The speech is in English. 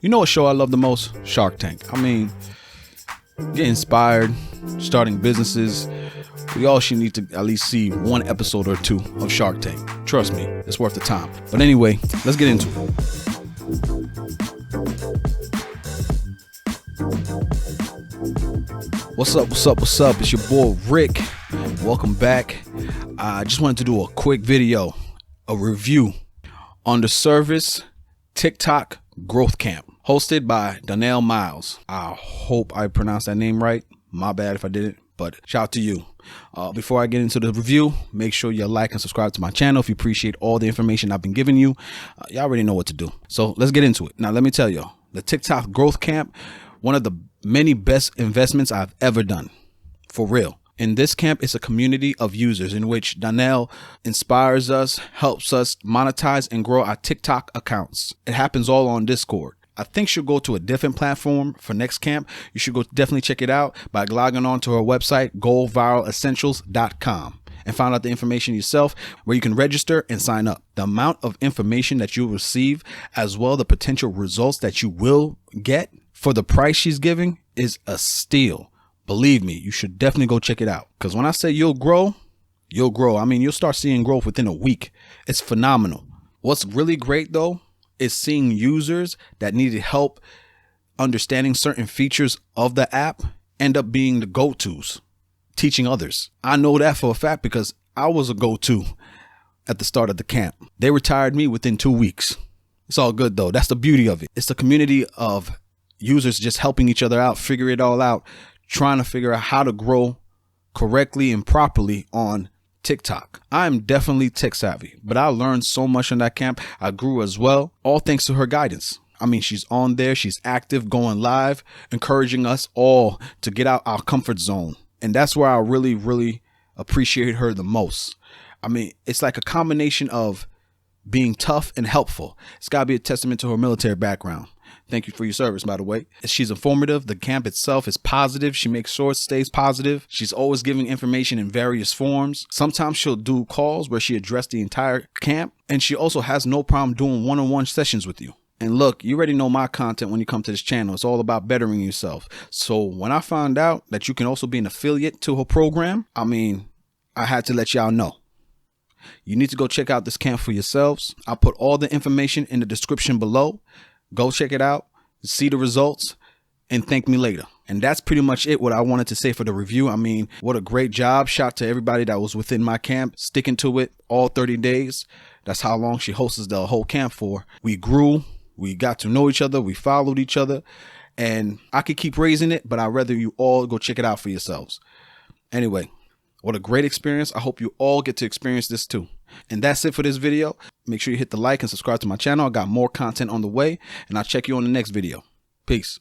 You know what show I love the most? Shark Tank. I mean, get inspired, starting businesses. We all should need to at least see one episode or two of Shark Tank. Trust me, it's worth the time. But anyway, let's get into it. What's up? It's your boy Rick. Welcome back. I just wanted to do a quick video, a review on the service Tik Tok Growth Camp, hosted by Donnell Miles. I hope I pronounced that name right. My bad if I didn't, but shout out to you. Before I get into the review, make sure you like and subscribe to my channel if you appreciate all the information I've been giving you. Y'all already know what to do. So let's get into it. Now, let me tell you, the Tik Tok Growth Camp, one of the many best investments I've ever done. For real. In this camp, it's a community of users in which Donnell inspires us, helps us monetize and grow our TikTok accounts. It happens all on Discord. I think she'll go to a different platform for next camp. You should go definitely check it out by logging on to her website, goviralessentials.com, and find out the information yourself where you can register and sign up. The amount of information that you'll receive, as well the potential results that you will get for the price she's giving, is a steal. Believe me, you should definitely go check it out. Because when I say you'll grow. I mean, you'll start seeing growth within a week. It's phenomenal. What's really great, though, is seeing users that needed help understanding certain features of the app end up being the go-tos, teaching others. I know that for a fact because I was a go-to at the start of the camp. They retired me within 2 weeks. It's all good, though. That's the beauty of it. It's the community of users just helping each other out, figure it all out, trying to figure out how to grow correctly and properly on TikTok. I'm definitely tech savvy, but I learned so much in that camp. I grew as well, all thanks to her guidance. I mean, she's on there, she's active, going live, encouraging us all to get out our comfort zone. And that's where I really appreciate her the most. I mean, it's like a combination of being tough and helpful. It's got to be a testament to her military background. Thank you for your service, by the way. She's informative. The camp itself is positive. She makes sure it stays positive. She's always giving information in various forms. Sometimes she'll do calls where she addressed the entire camp. And she also has no problem doing one-on-one sessions with you. And look, you already know my content when you come to this channel. It's all about bettering yourself. So when I found out that you can also be an affiliate to her program, I mean, I had to let y'all know. You need to go check out this camp for yourselves. I'll put all the information in the description below. Go check it out, see the results, and thank me later. And that's pretty much it, what I wanted to say for the review. I mean, what a great job. Shout to everybody that was within my camp, sticking to it all 30 days. That's how long she hosts the whole camp for. We grew, we got to know each other, we followed each other, and I could keep raising it, but I'd rather you all go check it out for yourselves. Anyway, what a great experience. I hope you all get to experience this too. And that's it for this video. Make sure you hit the like and subscribe to my channel. I got more content on the way, and I'll check you on the next video. Peace.